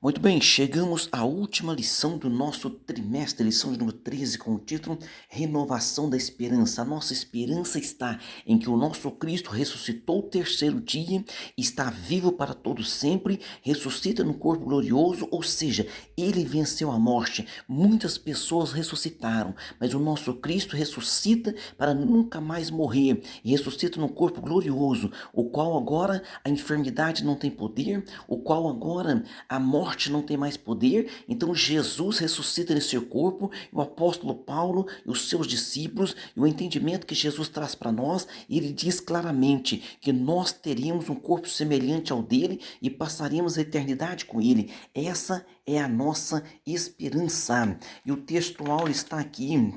Muito bem, chegamos à última lição do nosso trimestre, lição de número 13, com o título Renovação da Esperança. A nossa esperança está em que o nosso Cristo ressuscitou o terceiro dia, está vivo para todo sempre, ressuscita no corpo glorioso, ou seja, ele venceu a morte. Muitas pessoas ressuscitaram, mas o nosso Cristo ressuscita para nunca mais morrer, e ressuscita no corpo glorioso, o qual agora a enfermidade não tem poder, o qual agora a morte não tem mais poder. Então Jesus ressuscita nesse seu corpo, e o apóstolo Paulo e os seus discípulos, e o entendimento que Jesus traz para nós, ele diz claramente que nós teríamos um corpo semelhante ao dele e passaremos a eternidade com ele. Essa é a nossa esperança. E o textual está aqui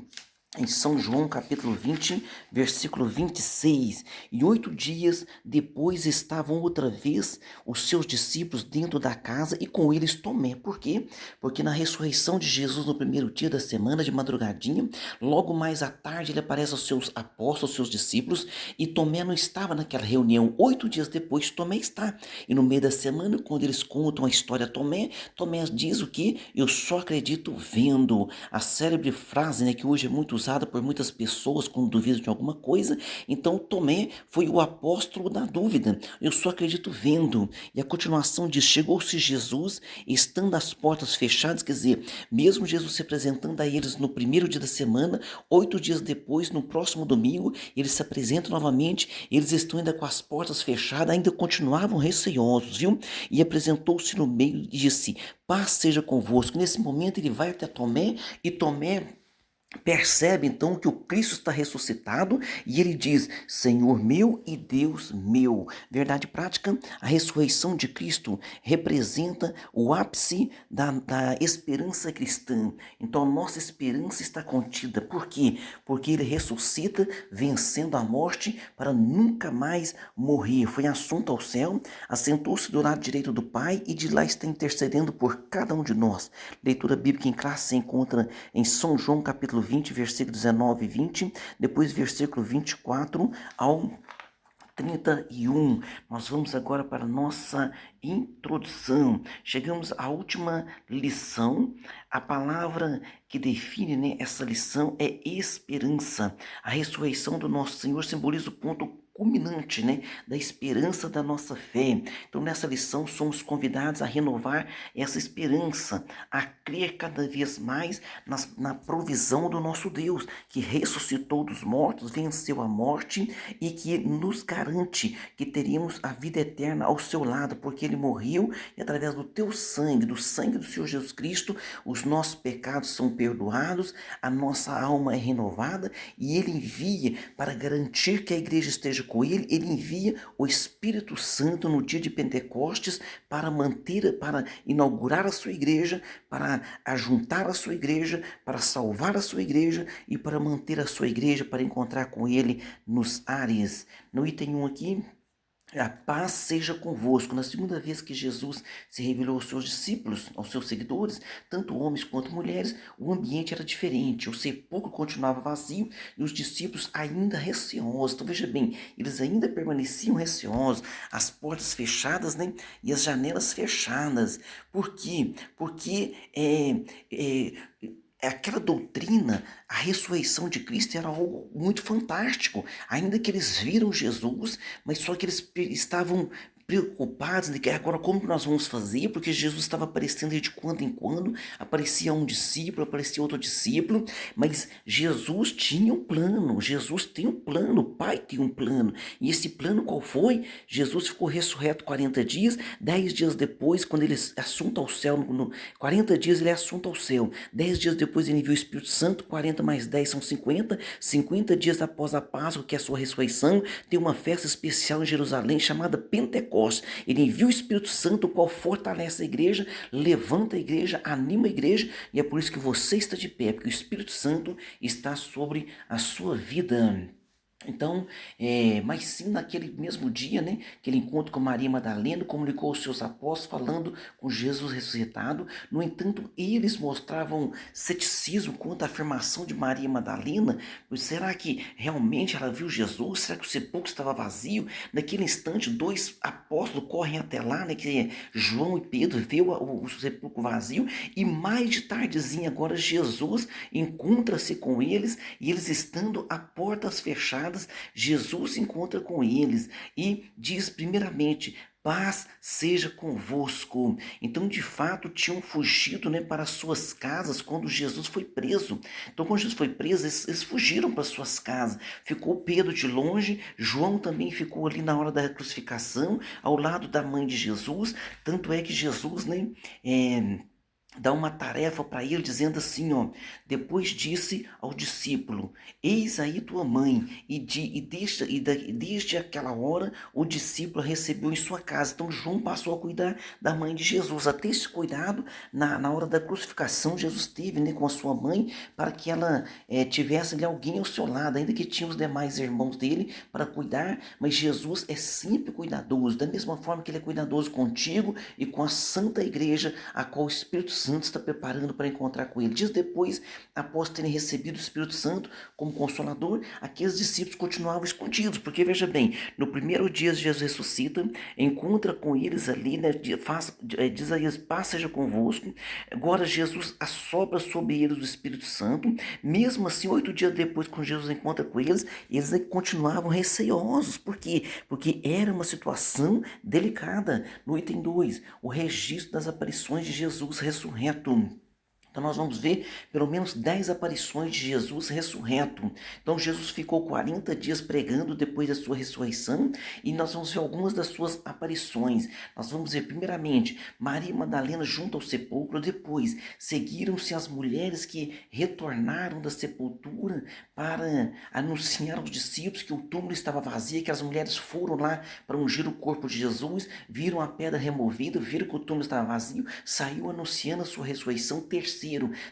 em São João capítulo 20, versículo 26. E 8 dias depois estavam outra vez os seus discípulos dentro da casa e com eles Tomé. Por quê? Porque na ressurreição de Jesus no primeiro dia da semana, de madrugadinha, logo mais à tarde ele aparece aos seus apóstolos, aos seus discípulos, e Tomé não estava naquela reunião. 8 dias depois Tomé está. E no meio da semana, quando eles contam a história a Tomé, Tomé diz o que? Eu só acredito vendo. A célebre frase, né, que hoje é muito usada por muitas pessoas quando duvidam de alguma coisa. Então Tomé foi o apóstolo da dúvida. Eu só acredito vendo. E a continuação diz: chegou-se Jesus, estando as portas fechadas, quer dizer, mesmo Jesus se apresentando a eles no primeiro dia da semana, 8 dias depois, no próximo domingo, eles se apresentam novamente, eles estão ainda com as portas fechadas, ainda continuavam receosos, viu? E apresentou-se no meio e disse: paz seja convosco. Nesse momento ele vai até Tomé, e Tomé percebe então que o Cristo está ressuscitado, e ele diz: Senhor meu e Deus meu. Verdade prática, a ressurreição de Cristo representa o ápice da esperança cristã. Então a nossa esperança está contida. Por quê? Porque ele ressuscita vencendo a morte para nunca mais morrer. Foi assunto ao céu, assentou-se do lado direito do Pai e de lá está intercedendo por cada um de nós. Leitura bíblica em classe se encontra em São João capítulo 20, versículo 19 e 20, depois versículo 24 ao 31. Nós vamos agora para a nossa introdução. Chegamos à última lição. A palavra que define, né, essa lição é esperança. A ressurreição do nosso Senhor simboliza o ponto culminante, né, da esperança da nossa fé. Então, nessa lição, somos convidados a renovar essa esperança, a crer cada vez mais na provisão do nosso Deus, que ressuscitou dos mortos, venceu a morte e que nos garante que teríamos a vida eterna ao seu lado, porque ele morreu e através do teu sangue, do sangue do Senhor Jesus Cristo, os nossos pecados são perdoados, a nossa alma é renovada, e ele envia, para garantir que a igreja esteja com ele, ele envia o Espírito Santo no dia de Pentecostes para para inaugurar a sua igreja, para ajuntar a sua igreja, para salvar a sua igreja e para manter a sua igreja, para encontrar com ele nos ares. No item 1 aqui, a paz seja convosco. Na segunda vez que Jesus se revelou aos seus discípulos, aos seus seguidores, tanto homens quanto mulheres, o ambiente era diferente. O sepulcro continuava vazio e os discípulos ainda receosos. Então veja bem, eles ainda permaneciam receosos, as portas fechadas, né, e as janelas fechadas. Por quê? Porque aquela doutrina, a ressurreição de Cristo era algo muito fantástico. Ainda que eles viram Jesus, mas só que eles estavam preocupados de que agora como que nós vamos fazer, porque Jesus estava aparecendo de quando em quando, aparecia um discípulo, aparecia outro discípulo, mas Jesus tinha um plano, Jesus tem um plano, o Pai tem um plano, e esse plano qual foi? Jesus ficou ressurreto 40 dias, 10 dias depois, quando ele é assunto ao céu, 40 dias ele é assunto ao céu, 10 dias depois ele enviou o Espírito Santo, 40 mais 10 são 50, 50 dias após a Páscoa, que é a sua ressurreição, tem uma festa especial em Jerusalém chamada Pentecostes. Ele envia o Espírito Santo, o qual fortalece a igreja, levanta a igreja, anima a igreja, e é por isso que você está de pé, porque o Espírito Santo está sobre a sua vida. Então, mas sim naquele mesmo dia, né, que ele encontra com Maria Madalena, comunicou aos seus apóstolos falando com Jesus ressuscitado. No entanto, eles mostravam ceticismo quanto à afirmação de Maria Madalena. Pois será que realmente ela viu Jesus? Será que o sepulcro estava vazio? Naquele instante, dois apóstolos correm até lá, né, que é João e Pedro, vê o sepulcro vazio, e mais de tardezinha agora Jesus encontra-se com eles, e eles estando a portas fechadas, Jesus se encontra com eles e diz primeiramente: paz seja convosco. Então, de fato, tinham fugido, né, para suas casas quando Jesus foi preso. Então, quando Jesus foi preso, eles fugiram para suas casas. Ficou Pedro de longe, João também ficou ali na hora da crucificação, ao lado da mãe de Jesus. Tanto é que Jesus, né, dá uma tarefa para ele, dizendo assim, ó: depois disse ao discípulo: eis aí tua mãe. Desde aquela hora o discípulo a recebeu em sua casa. Então João passou a cuidar da mãe de Jesus. Até esse cuidado na hora da crucificação Jesus teve, né, com a sua mãe, para que ela tivesse ali alguém ao seu lado, ainda que tinha os demais irmãos dele para cuidar, mas Jesus é sempre cuidadoso, da mesma forma que ele é cuidadoso contigo e com a santa igreja, a qual o Espírito Santo está preparando para encontrar com ele. Dias depois, após terem recebido o Espírito Santo como Consolador, aqueles discípulos continuavam escondidos, porque veja bem, no primeiro dia Jesus ressuscita, encontra com eles ali, né, diz a eles: paz seja convosco. Agora Jesus assopra sobre eles o Espírito Santo. Mesmo assim, 8 dias depois, quando Jesus encontra com eles continuavam receosos. Por quê? Porque era uma situação delicada. No item 2, o registro das aparições de Jesus ressurreto. Então nós vamos ver pelo menos 10 aparições de Jesus ressurreto. Então Jesus ficou 40 dias pregando depois da sua ressurreição, e nós vamos ver algumas das suas aparições. Nós vamos ver primeiramente Maria Madalena junto ao sepulcro, depois seguiram-se as mulheres que retornaram da sepultura para anunciar aos discípulos que o túmulo estava vazio, que as mulheres foram lá para ungir o corpo de Jesus, viram a pedra removida, viram que o túmulo estava vazio, saiu anunciando a sua ressurreição. Terceiro,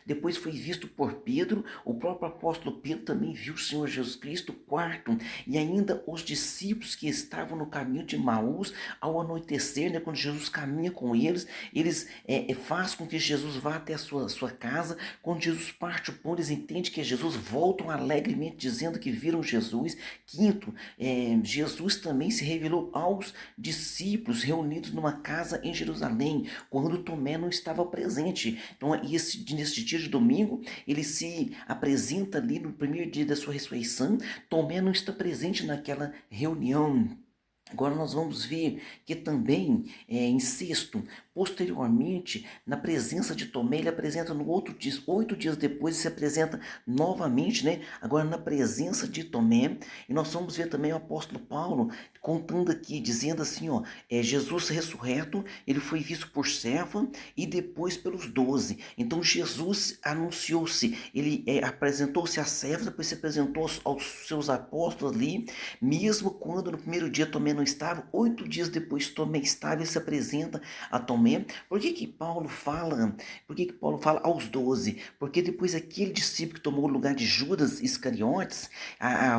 depois foi visto por Pedro, o próprio apóstolo Pedro também viu o Senhor Jesus Cristo. Quarto, e ainda os discípulos que estavam no caminho de Maús, ao anoitecer, né, quando Jesus caminha com eles, faz com que Jesus vá até a sua casa. Quando Jesus parte o pão, eles entendem que é Jesus, voltam alegremente dizendo que viram Jesus. Quinto, Jesus também se revelou aos discípulos reunidos numa casa em Jerusalém, quando Tomé não estava presente. Então, nesse dia de domingo, ele se apresenta ali no primeiro dia da sua ressurreição. Tomé não está presente naquela reunião. Agora nós vamos ver que também, em sexto, posteriormente, na presença de Tomé, ele apresenta no outro dia, 8 dias depois, ele se apresenta novamente, né? Agora na presença de Tomé. E nós vamos ver também o apóstolo Paulo contando aqui, dizendo assim, ó: Jesus ressurreto, ele foi visto por Cefa e depois pelos 12. Então Jesus anunciou-se, ele apresentou-se a Cefa, depois se apresentou aos seus apóstolos ali, mesmo quando no primeiro dia Tomé não estava. 8 dias depois Tomé estava e se apresenta a Tomé. Por que Paulo fala? Por que Paulo fala aos 12? Porque depois aquele discípulo que tomou o lugar de Judas Iscariotes,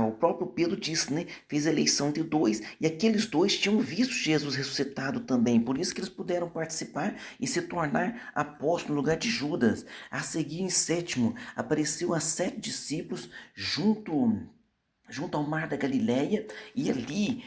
o próprio Pedro disse, né? Fez a eleição entre dois, e aqueles dois tinham visto Jesus ressuscitado também. Por isso que eles puderam participar e se tornar apóstolos no lugar de Judas. A seguir, em sétimo, apareceu a 7 discípulos junto ao mar da Galileia, e ali,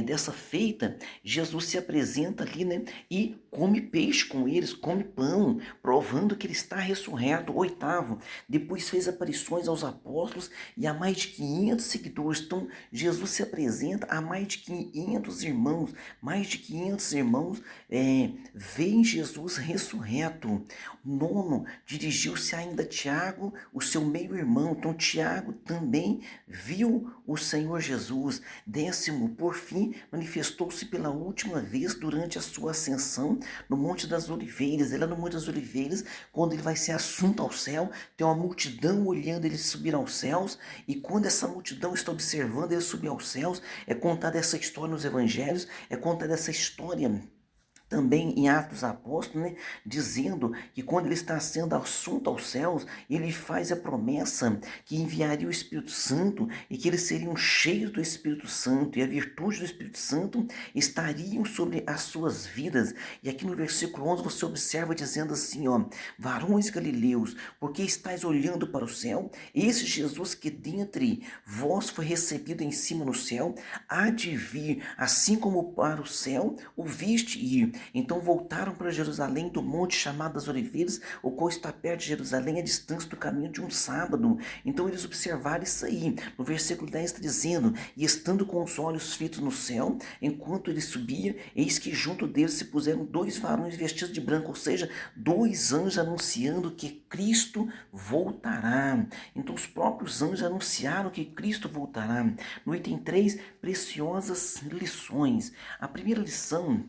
dessa feita, Jesus se apresenta ali, né, e come peixe com eles, come pão, provando que ele está ressurreto. Oitavo, depois fez aparições aos apóstolos e a mais de 500 seguidores. Então, Jesus se apresenta a mais de 500 irmãos, veem Jesus ressurreto. Nono, dirigiu-se ainda a Tiago, o seu meio-irmão. Então, Tiago também viu o Senhor Jesus. Décimo, por fim, manifestou-se pela última vez durante a sua ascensão no Monte das Oliveiras. Ele é no Monte das Oliveiras, quando ele vai ser assunto ao céu, tem uma multidão olhando ele subir aos céus, e quando essa multidão está observando ele subir aos céus, é contada essa história nos evangelhos, é contada essa história também em Atos Apóstolos, né, dizendo que quando ele está sendo assunto aos céus, ele faz a promessa que enviaria o Espírito Santo e que eles seriam cheios do Espírito Santo e a virtude do Espírito Santo estariam sobre as suas vidas. E aqui no versículo 11 você observa dizendo assim, ó, varões galileus, porque estáis olhando para o céu? Esse Jesus que dentre vós foi recebido em cima no céu, há de vir, assim como para o céu o viste ir. Então voltaram para Jerusalém do monte chamado das Oliveiras, o qual está perto de Jerusalém, a distância do caminho de um sábado. Então eles observaram isso aí. No versículo 10 está dizendo, e estando com os olhos fitos no céu, enquanto ele subia, eis que junto deles se puseram dois varões vestidos de branco, ou seja, dois anjos anunciando que Cristo voltará. Então os próprios anjos anunciaram que Cristo voltará. No item 3, preciosas lições. A primeira lição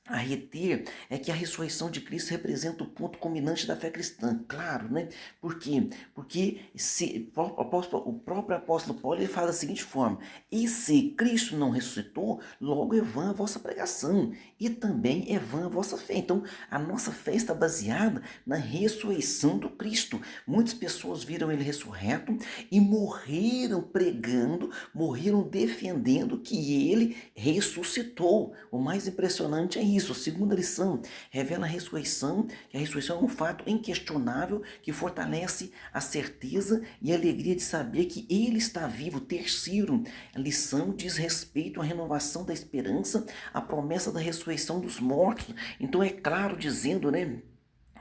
a reter é que a ressurreição de Cristo representa o ponto culminante da fé cristã, claro, né? Por quê? Porque o próprio apóstolo Paulo ele fala da seguinte forma, e se Cristo não ressuscitou, logo é vã a vossa pregação, e também é vã a vossa fé. Então, a nossa fé está baseada na ressurreição do Cristo. Muitas pessoas viram ele ressurreto e morreram pregando, morreram defendendo que ele ressuscitou. O mais impressionante é isso. A segunda lição revela a ressurreição, que a ressurreição é um fato inquestionável que fortalece a certeza e a alegria de saber que ele está vivo. Terceiro, a lição diz respeito à renovação da esperança, à promessa da ressurreição dos mortos. Então é claro dizendo, né?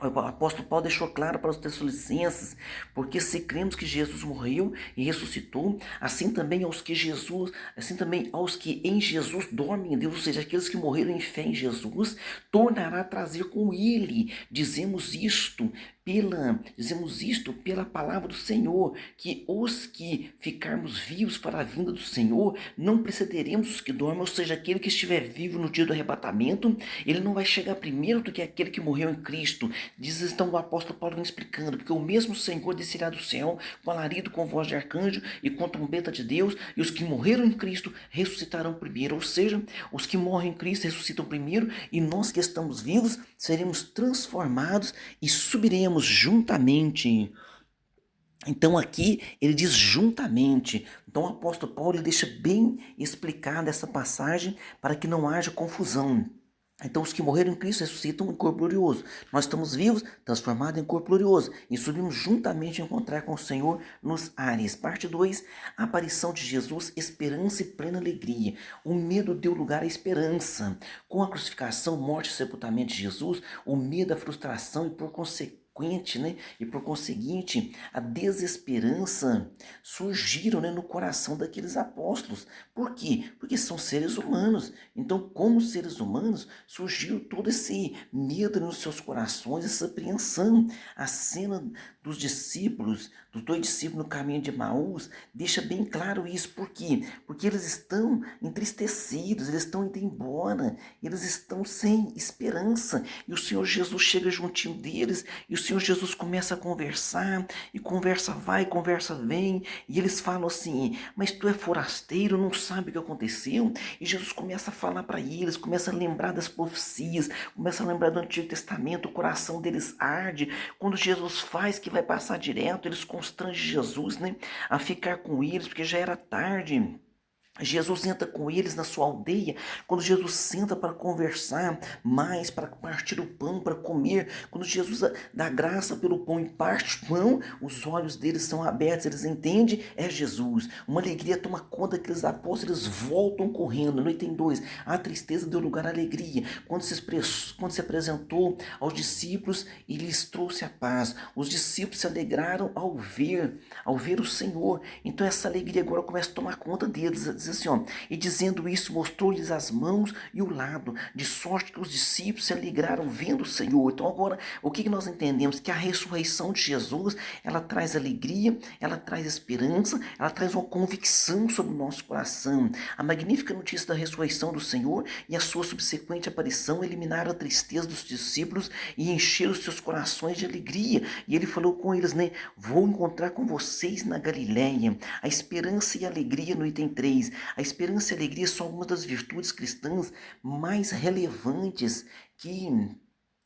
O apóstolo Paulo deixou claro para os Tessalonicenses, porque se cremos que Jesus morreu e ressuscitou, assim também aos que em Jesus dormem em Deus, ou seja, aqueles que morreram em fé em Jesus, tornará a trazer com ele. Dizemos isto pela palavra do Senhor, que os que ficarmos vivos para a vinda do Senhor, não precederemos os que dormem, ou seja, aquele que estiver vivo no dia do arrebatamento, ele não vai chegar primeiro do que aquele que morreu em Cristo. Diz então o apóstolo Paulo vem explicando, porque o mesmo Senhor descerá do céu com alarido, com voz de arcanjo e com trombeta de Deus, e os que morreram em Cristo ressuscitarão primeiro, ou seja, os que morrem em Cristo ressuscitam primeiro, e nós que estamos vivos seremos transformados e subiremos juntamente. Então aqui ele diz juntamente. Então o apóstolo Paulo ele deixa bem explicada essa passagem para que não haja confusão. Então os que morreram em Cristo ressuscitam em corpo glorioso. Nós estamos vivos, transformados em corpo glorioso. E subimos juntamente a encontrar com o Senhor nos ares. Parte 2, a aparição de Jesus, esperança e plena alegria. O medo deu lugar à esperança. Com a crucificação, morte e sepultamento de Jesus, o medo, a frustração e por consequência, né? E por conseguinte, a desesperança surgiram, né, no coração daqueles apóstolos. Por quê? Porque são seres humanos. Então, como seres humanos, surgiu todo esse medo nos seus corações, essa apreensão. A cena dos discípulos, dos dois discípulos no caminho de Emaús, deixa bem claro isso. Por quê? Porque eles estão entristecidos, eles estão indo embora, eles estão sem esperança. E o Senhor Jesus chega juntinho deles, e o Senhor Jesus começa a conversar, e conversa vai, conversa vem, e eles falam assim, mas tu é forasteiro, não sabe o que aconteceu? E Jesus começa a falar para eles, começa a lembrar das profecias, começa a lembrar do Antigo Testamento, o coração deles arde. Quando Jesus faz que vai passar direto, eles constrangem Jesus, né, a ficar com eles, porque já era tarde. Jesus entra com eles na sua aldeia, quando Jesus senta para conversar mais, para partir o pão, para comer, quando Jesus dá graça pelo pão e parte o pão, os olhos deles são abertos, eles entendem, é Jesus. Uma alegria toma conta daqueles apóstolos, eles voltam correndo. No item 2, a tristeza deu lugar à alegria, quando se apresentou aos discípulos e lhes trouxe a paz. Os discípulos se alegraram ao ver o Senhor. Então essa alegria agora começa a tomar conta deles. Diz assim, ó, e dizendo isso, mostrou-lhes as mãos e o lado, de sorte que os discípulos se alegraram vendo o Senhor. Então agora, o que nós entendemos? Que a ressurreição de Jesus, ela traz alegria, ela traz esperança, ela traz uma convicção sobre o nosso coração. A magnífica notícia da ressurreição do Senhor e a sua subsequente aparição eliminaram a tristeza dos discípulos e encheram os seus corações de alegria. E ele falou com eles, né, vou encontrar com vocês na Galileia. A esperança e a alegria no item 3. A esperança e a alegria são algumas das virtudes cristãs mais relevantes que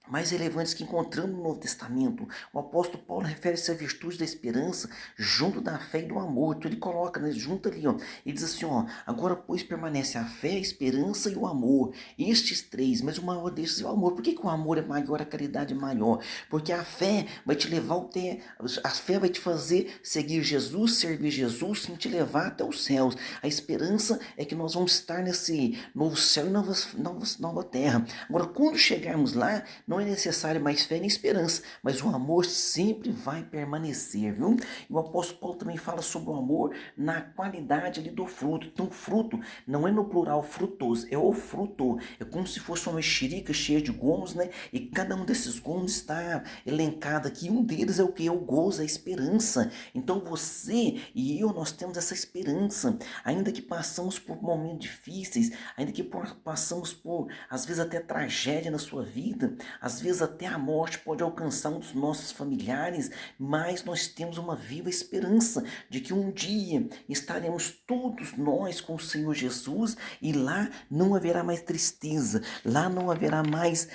mais relevantes que encontramos no Novo Testamento. O apóstolo Paulo refere-se à virtude da esperança junto da fé e do amor. Então ele coloca, né, junto ali, ó, ele diz assim, ó, agora pois permanece a fé, a esperança e o amor. Estes três, mas o maior destes é o amor. Por que o amor é maior, a caridade é maior? Porque a fé vai te levar até, a fé vai te fazer seguir Jesus, servir Jesus, sim, te levar até os céus. A esperança é que nós vamos estar nesse novo céu e nova terra. Agora, quando chegarmos lá, não é necessário mais fé nem esperança, mas o amor sempre vai permanecer, viu? E o apóstolo Paulo também fala sobre o amor na qualidade ali do fruto. Então, fruto não é no plural frutoso, é o fruto. É como se fosse uma mexerica cheia de gomos, né? E cada um desses gomos está elencado aqui. Um deles é o que? É o gozo, a esperança. Então, você e eu, nós temos essa esperança. Ainda que passamos por momentos difíceis, ainda que passamos por, às vezes, até tragédia na sua vida, às vezes até a morte pode alcançar um dos nossos familiares, mas nós temos uma viva esperança de que um dia estaremos todos nós com o Senhor Jesus e lá não haverá mais tristeza, lá não haverá mais...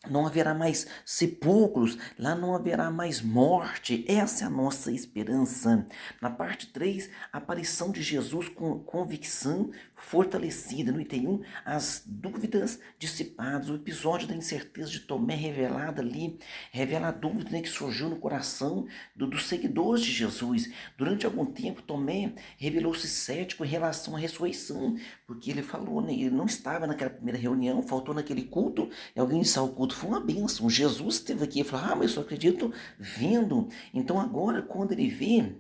não haverá mais sepulcros, lá não haverá mais morte. Essa é a nossa esperança. Na parte 3, a aparição de Jesus com convicção fortalecida. No item 1, as dúvidas dissipadas. O episódio da incerteza de Tomé revelada ali, revela a dúvida, né, que surgiu no coração dos seguidores de Jesus. Durante algum tempo, Tomé revelou-se cético em relação à ressurreição, porque ele falou, né, ele não estava naquela primeira reunião, faltou naquele culto, e alguém disse, o culto foi uma bênção. Jesus esteve aqui e falou, mas eu só acredito vendo. Então agora, quando ele vê,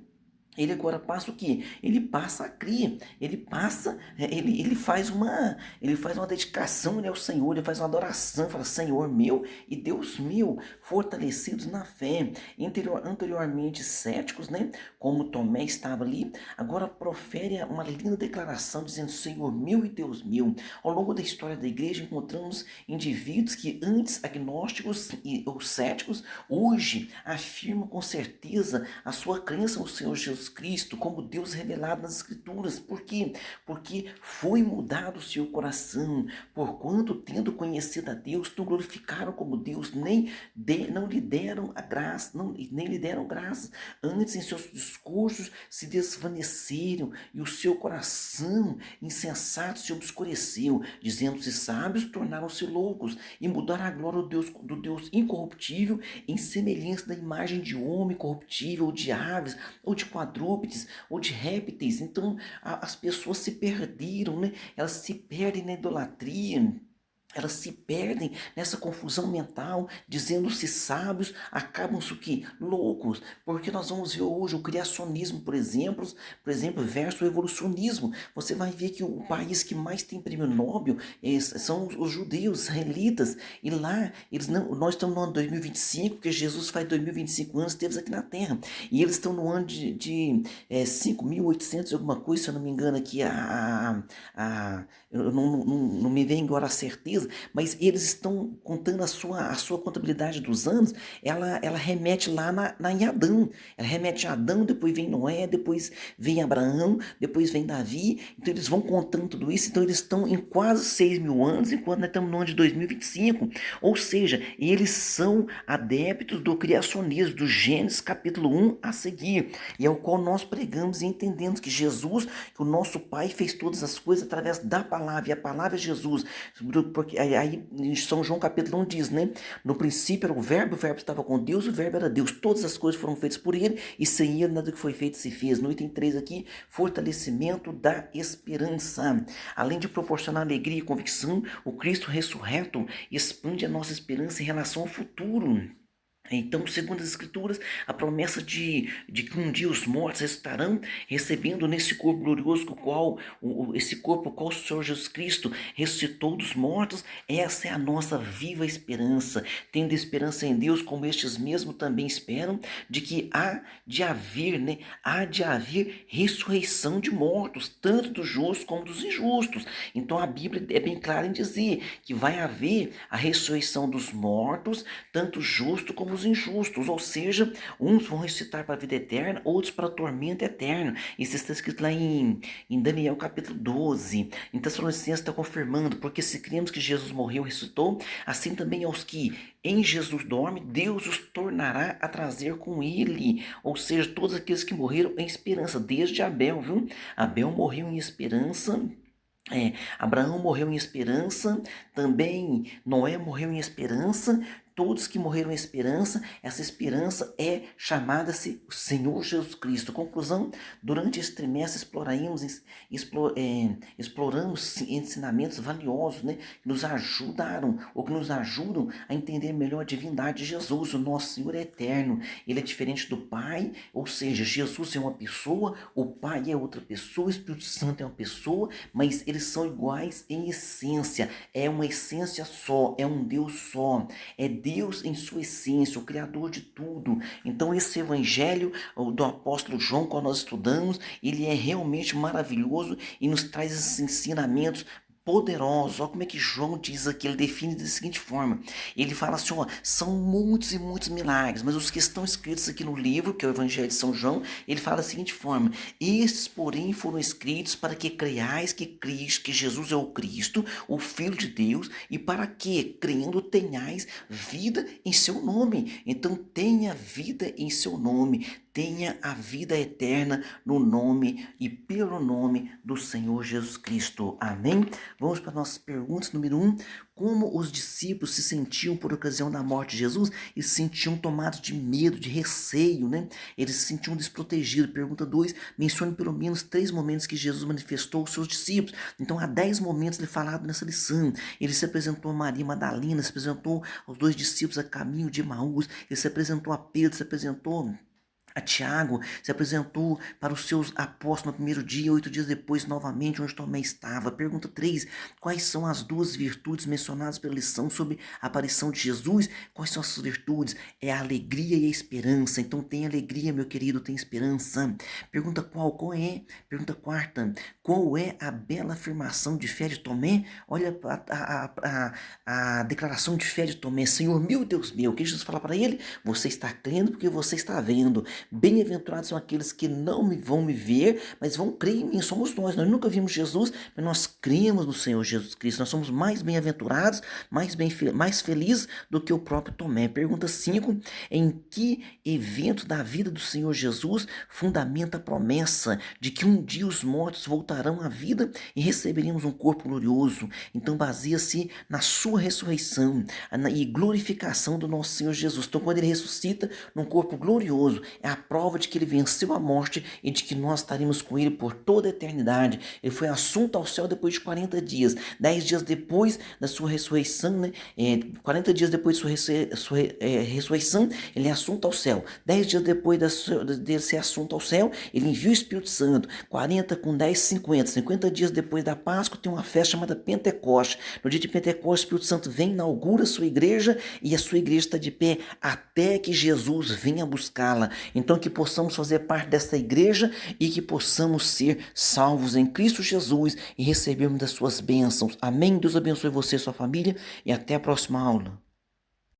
ele agora passa o quê? Ele passa a crer, ele faz uma dedicação, né, ao Senhor, ele faz uma adoração, fala, Senhor meu e Deus meu, fortalecidos na fé. Anteriormente céticos, né, como Tomé estava ali, agora profere uma linda declaração dizendo, Senhor meu e Deus meu. Ao longo da história da igreja encontramos indivíduos que antes agnósticos ou céticos, hoje afirmam com certeza a sua crença no Senhor Jesus Cristo como Deus revelado nas Escrituras. Por quê? Porque foi mudado o seu coração, porquanto, tendo conhecido a Deus, não glorificaram como Deus, não lhe deram a graça, nem lhe deram graças. Antes, em seus discursos, se desvaneceram e o seu coração insensato se obscureceu, dizendo-se sábios, tornaram-se loucos e mudaram a glória do Deus incorruptível em semelhança da imagem de homem corruptível, ou de aves, ou de quadrúpedes, ou de répteis. Então as pessoas se perderam, né? Elas se perdem na idolatria. Elas se perdem nessa confusão mental, dizendo-se sábios, acabam-se o quê? Loucos. Porque nós vamos ver hoje o criacionismo, por exemplo, versus o evolucionismo. Você vai ver que o país que mais tem prêmio Nobel são os judeus, israelitas. E lá, nós estamos no ano 2025, porque Jesus faz 2025 anos, esteve aqui na Terra. E eles estão no ano de 5.800 alguma coisa, se eu não me engano aqui, eu não me vem agora a certeza, mas eles estão contando a sua contabilidade dos anos, ela remete lá em Adão. Ela remete a Adão, depois vem Noé, depois vem Abraão, depois vem Davi. Então eles vão contando tudo isso, então eles estão em quase 6.000 anos, enquanto nós estamos no ano de 2025. Ou seja, eles são adeptos do criacionismo, do Gênesis capítulo 1 a seguir, e é o qual nós pregamos e entendemos que Jesus, que o nosso Pai fez todas as coisas através da palavra, e a palavra é Jesus. Porque aí em São João capítulo 1 diz, né? No princípio era o verbo estava com Deus, o verbo era Deus. Todas as coisas foram feitas por ele, e sem ele nada do que foi feito se fez. No item 3 aqui, fortalecimento da esperança. Além de proporcionar alegria e convicção, o Cristo ressurreto expande a nossa esperança em relação ao futuro. Então, segundo as Escrituras, a promessa de que um dia os mortos ressuscitarão, recebendo nesse corpo glorioso, esse corpo o qual o Senhor Jesus Cristo ressuscitou dos mortos, essa é a nossa viva esperança. Tendo esperança em Deus, como estes mesmos também esperam, de que há de haver ressurreição de mortos, tanto dos justos como dos injustos. Então, a Bíblia é bem clara em dizer que vai haver a ressurreição dos mortos, tanto justo como os os injustos, ou seja, uns vão ressuscitar para a vida eterna, outros para o tormento eterno. Isso está escrito lá em Daniel capítulo 12. Em Tessalonicenses está confirmando, porque se cremos que Jesus morreu e ressuscitou, assim também aos que em Jesus dorme, Deus os tornará a trazer com ele. Ou seja, todos aqueles que morreram em esperança, desde Abel, viu? Abel morreu em esperança. Abraão morreu em esperança, também Noé morreu em esperança, todos que morreram em esperança, essa esperança é chamada-se o Senhor Jesus Cristo. Conclusão, durante esse trimestre exploramos ensinamentos valiosos, né, que nos ajudaram, ou que nos ajudam a entender melhor a divindade de Jesus. O nosso Senhor é eterno, ele é diferente do Pai, ou seja, Jesus é uma pessoa, o Pai é outra pessoa, o Espírito Santo é uma pessoa, mas eles são iguais em essência, é uma essência só, é um Deus só, é Deus em sua essência, o Criador de tudo. Então esse evangelho do apóstolo João, quando nós estudamos, ele é realmente maravilhoso e nos traz esses ensinamentos poderosos. Olha como é que João diz aqui, ele define da seguinte forma, ele fala assim, ó, são muitos e muitos milagres, mas os que estão escritos aqui no livro, que é o Evangelho de São João, ele fala da seguinte forma, estes porém foram escritos para que creiais que Cristo, que Jesus é o Cristo, o Filho de Deus, e para que, crendo, tenhais vida em seu nome. Então tenha vida em seu nome, tenha a vida eterna no nome e pelo nome do Senhor Jesus Cristo. Amém? Vamos para nossas perguntas. Número 1. Como os discípulos se sentiam por ocasião da morte de Jesus? Eles se sentiam tomados de medo, de receio, né? Eles se sentiam desprotegidos. Pergunta 2. Mencione pelo menos 3 momentos que Jesus manifestou aos seus discípulos. Então há 10 momentos ele falado nessa lição. Ele se apresentou a Maria Madalena, se apresentou aos 2 discípulos a caminho de Emaús, ele se apresentou a Pedro, se apresentou a Tiago, se apresentou para os seus apóstolos no primeiro dia, 8 dias depois, novamente, onde Tomé estava. Pergunta 3. Quais são as 2 virtudes mencionadas pela lição sobre a aparição de Jesus? Quais são essas virtudes? É a alegria e a esperança. Então tem alegria, meu querido, tem esperança. Pergunta qual é? Pergunta 4. Qual é a bela afirmação de fé de Tomé? Olha a declaração de fé de Tomé. Senhor, meu Deus meu, o que Jesus fala para ele? Você está crendo porque você está vendo. Bem-aventurados são aqueles que não vão me ver, mas vão crer em mim. Somos nós nunca vimos Jesus, mas nós cremos no Senhor Jesus Cristo. Nós somos mais bem-aventurados, mais felizes do que o próprio Tomé. Pergunta 5. Em que evento da vida do Senhor Jesus fundamenta a promessa de que um dia os mortos voltarão à vida e receberemos um corpo glorioso? Então baseia-se na sua ressurreição e glorificação do nosso Senhor Jesus. Então quando ele ressuscita num corpo glorioso, é a prova de que ele venceu a morte e de que nós estaremos com ele por toda a eternidade. Ele foi assunto ao céu depois de 40 dias. 10 dias depois da sua ressurreição, né? 40 dias depois da sua ressurreição, ele é assunto ao céu. 10 dias depois de ser assunto ao céu, ele envia o Espírito Santo. 40 com 10, 50. 50 dias depois da Páscoa, tem uma festa chamada Pentecoste. No dia de Pentecoste, o Espírito Santo vem, inaugura a sua igreja e a sua igreja está de pé até que Jesus venha buscá-la. Então que possamos fazer parte dessa igreja e que possamos ser salvos em Cristo Jesus e recebermos das suas bênçãos. Amém? Deus abençoe você e sua família e até a próxima aula.